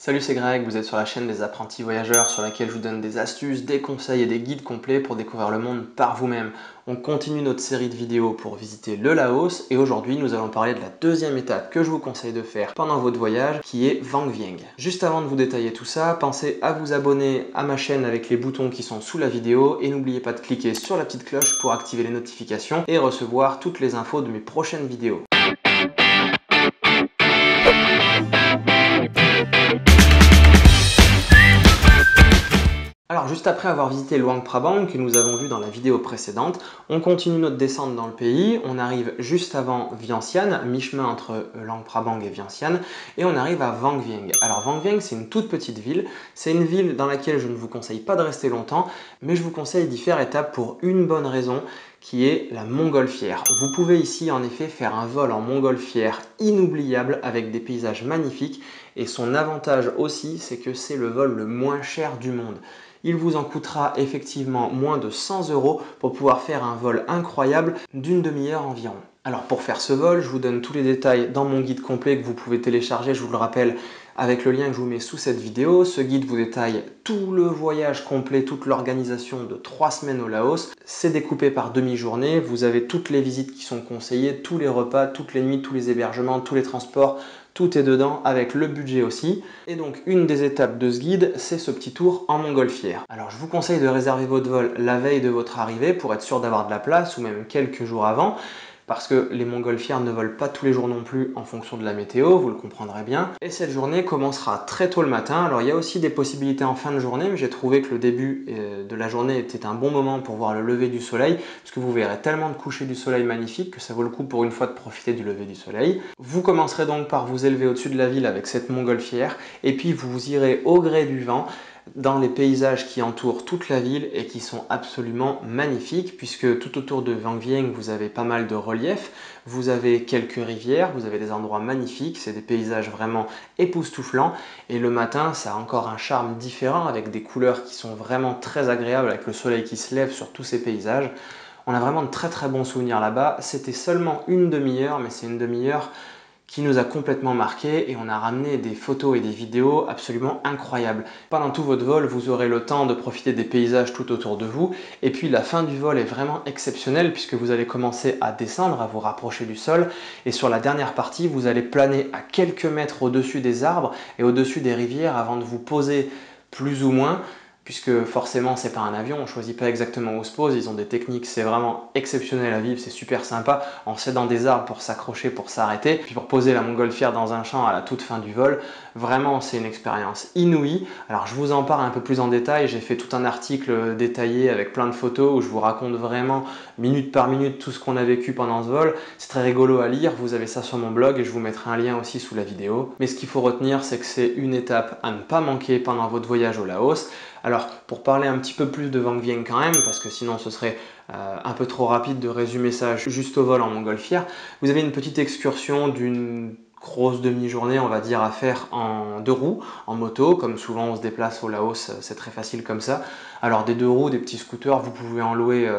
Salut, c'est Greg, vous êtes sur la chaîne des apprentis voyageurs sur laquelle je vous donne des astuces, des conseils et des guides complets pour découvrir le monde par vous-même. On continue notre série de vidéos pour visiter le Laos et aujourd'hui nous allons parler de la deuxième étape que je vous conseille de faire pendant votre voyage qui est Vang Vieng. Juste avant de vous détailler tout ça, pensez à vous abonner à ma chaîne avec les boutons qui sont sous la vidéo et n'oubliez pas de cliquer sur la petite cloche pour activer les notifications et recevoir toutes les infos de mes prochaines vidéos. Alors juste après avoir visité Luang Prabang que nous avons vu dans la vidéo précédente, on continue notre descente dans le pays, on arrive juste avant Vientiane, mi-chemin entre Luang Prabang et Vientiane, et on arrive à Vang Vieng. Alors Vang Vieng c'est une toute petite ville, c'est une ville dans laquelle je ne vous conseille pas de rester longtemps, mais je vous conseille d'y faire étape pour une bonne raison, qui est la montgolfière. Vous pouvez ici en effet faire un vol en montgolfière inoubliable avec des paysages magnifiques, et son avantage aussi c'est que c'est le vol le moins cher du monde. Il vous en coûtera effectivement moins de 100 € pour pouvoir faire un vol incroyable d'une demi-heure environ. Alors pour faire ce vol, je vous donne tous les détails dans mon guide complet que vous pouvez télécharger, je vous le rappelle, avec le lien que je vous mets sous cette vidéo. Ce guide vous détaille tout le voyage complet, toute l'organisation de 3 semaines au Laos. C'est découpé par demi-journée, vous avez toutes les visites qui sont conseillées, tous les repas, toutes les nuits, tous les hébergements, tous les transports. Tout est dedans avec le budget aussi. Et donc une des étapes de ce guide, c'est ce petit tour en montgolfière. Alors je vous conseille de réserver votre vol la veille de votre arrivée pour être sûr d'avoir de la place ou même quelques jours avant. Parce que les montgolfières ne volent pas tous les jours non plus en fonction de la météo, vous le comprendrez bien. Et cette journée commencera très tôt le matin. Alors il y a aussi des possibilités en fin de journée, mais j'ai trouvé que le début de la journée était un bon moment pour voir le lever du soleil, parce que vous verrez tellement de couchers du soleil magnifiques que ça vaut le coup pour une fois de profiter du lever du soleil. Vous commencerez donc par vous élever au-dessus de la ville avec cette montgolfière, et puis vous irez au gré du vent dans les paysages qui entourent toute la ville et qui sont absolument magnifiques puisque tout autour de Vang Vieng vous avez pas mal de reliefs, vous avez quelques rivières, vous avez des endroits magnifiques, c'est des paysages vraiment époustouflants et le matin ça a encore un charme différent avec des couleurs qui sont vraiment très agréables avec le soleil qui se lève sur tous ces paysages. On a vraiment de très très bons souvenirs là-bas, c'était seulement une demi-heure mais c'est une demi-heure qui nous a complètement marqué et on a ramené des photos et des vidéos absolument incroyables. Pendant tout votre vol, vous aurez le temps de profiter des paysages tout autour de vous et puis la fin du vol est vraiment exceptionnelle puisque vous allez commencer à descendre, à vous rapprocher du sol et sur la dernière partie, vous allez planer à quelques mètres au-dessus des arbres et au-dessus des rivières avant de vous poser plus ou moins puisque forcément c'est pas un avion, on choisit pas exactement où se pose, ils ont des techniques, c'est vraiment exceptionnel à vivre, c'est super sympa, on s'aide dans des arbres pour s'accrocher, pour s'arrêter, puis pour poser la montgolfière dans un champ à la toute fin du vol, vraiment c'est une expérience inouïe. Alors je vous en parle un peu plus en détail, j'ai fait tout un article détaillé avec plein de photos où je vous raconte vraiment minute par minute tout ce qu'on a vécu pendant ce vol, c'est très rigolo à lire, vous avez ça sur mon blog et je vous mettrai un lien aussi sous la vidéo. Mais ce qu'il faut retenir c'est que c'est une étape à ne pas manquer pendant votre voyage au Laos. Alors, pour parler un petit peu plus de Vang Vieng quand même, parce que sinon ce serait un peu trop rapide de résumer ça juste au vol en montgolfière, vous avez une petite excursion d'une grosse demi-journée, on va dire, à faire en 2 roues, en moto, comme souvent on se déplace au Laos, c'est très facile comme ça. Alors des 2 roues, des petits scooters, vous pouvez en louer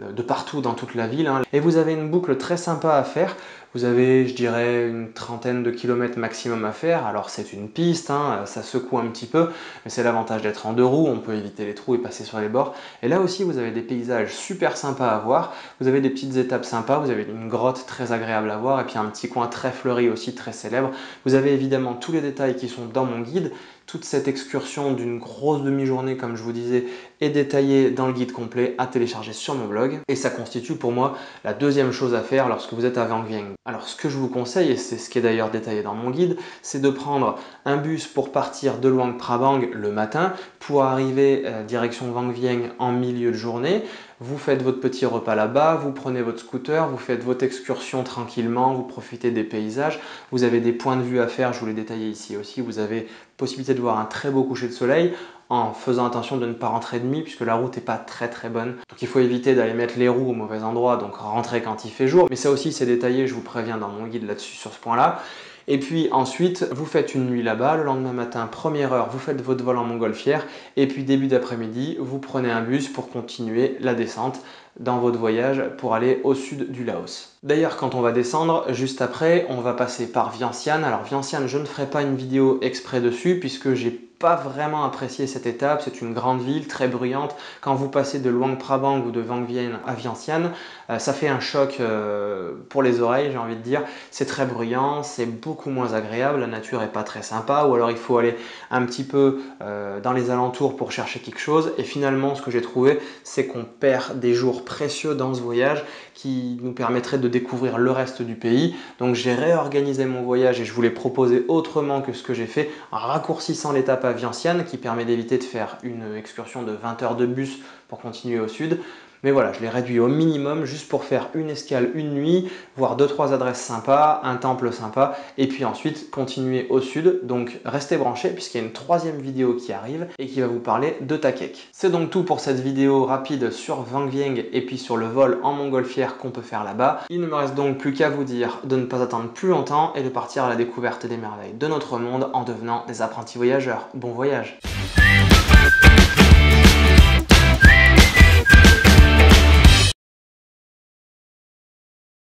de partout dans toute la ville, hein. Et vous avez une boucle très sympa à faire. Vous avez, je dirais, une trentaine de kilomètres maximum à faire. Alors c'est une piste, hein, ça secoue un petit peu, mais c'est l'avantage d'être en 2 roues, on peut éviter les trous et passer sur les bords. Et là aussi, vous avez des paysages super sympas à voir. Vous avez des petites étapes sympas, vous avez une grotte très agréable à voir et puis un petit coin très fleuri aussi, très célèbre. Vous avez évidemment tous les détails qui sont dans mon guide. Toute cette excursion d'une grosse demi-journée, comme je vous disais, est détaillée dans le guide complet à télécharger sur mon blog. Et ça constitue pour moi la deuxième chose à faire lorsque vous êtes à Vang Vieng. Alors ce que je vous conseille, et c'est ce qui est d'ailleurs détaillé dans mon guide, c'est de prendre un bus pour partir de Luang Prabang le matin pour arriver direction Vang Vieng en milieu de journée. Vous faites votre petit repas là-bas, vous prenez votre scooter, vous faites votre excursion tranquillement, vous profitez des paysages. Vous avez des points de vue à faire, je vous l'ai détaillé ici aussi. Vous avez possibilité de voir un très beau coucher de soleil en faisant attention de ne pas rentrer de nuit puisque la route n'est pas très bonne. Donc il faut éviter d'aller mettre les roues au mauvais endroit, donc rentrer quand il fait jour. Mais ça aussi c'est détaillé, je vous préviens dans mon guide là-dessus sur ce point-là. Et puis ensuite, vous faites une nuit là-bas, le lendemain matin, première heure, vous faites votre vol en montgolfière, et puis début d'après-midi, vous prenez un bus pour continuer la descente dans votre voyage pour aller au sud du Laos. D'ailleurs, quand on va descendre, juste après, on va passer par Vientiane. Alors Vientiane, je ne ferai pas une vidéo exprès dessus puisque j'ai pas vraiment apprécié cette étape. C'est une grande ville très bruyante. Quand vous passez de Luang Prabang ou de Vang Vieng à Vientiane, ça fait un choc pour les oreilles, j'ai envie de dire. C'est très bruyant, c'est beaucoup moins agréable, la nature est pas très sympa, ou alors il faut aller un petit peu dans les alentours pour chercher quelque chose. Et finalement, ce que j'ai trouvé, c'est qu'on perd des jours précieux dans ce voyage qui nous permettrait de découvrir le reste du pays. Donc j'ai réorganisé mon voyage et je voulais proposer autrement que ce que j'ai fait, en raccourcissant l'étape à Vientiane qui permet d'éviter de faire une excursion de 20 heures de bus pour continuer au sud. Mais voilà, je l'ai réduit au minimum juste pour faire une escale, une nuit, voir 2-3 adresses sympas, un temple sympa, et puis ensuite continuer au sud. Donc restez branchés puisqu'il y a une troisième vidéo qui arrive et qui va vous parler de Takek. C'est donc tout pour cette vidéo rapide sur Vang Vieng et puis sur le vol en montgolfière qu'on peut faire là-bas. Il ne me reste donc plus qu'à vous dire de ne pas attendre plus longtemps et de partir à la découverte des merveilles de notre monde en devenant des apprentis voyageurs. Bon voyage!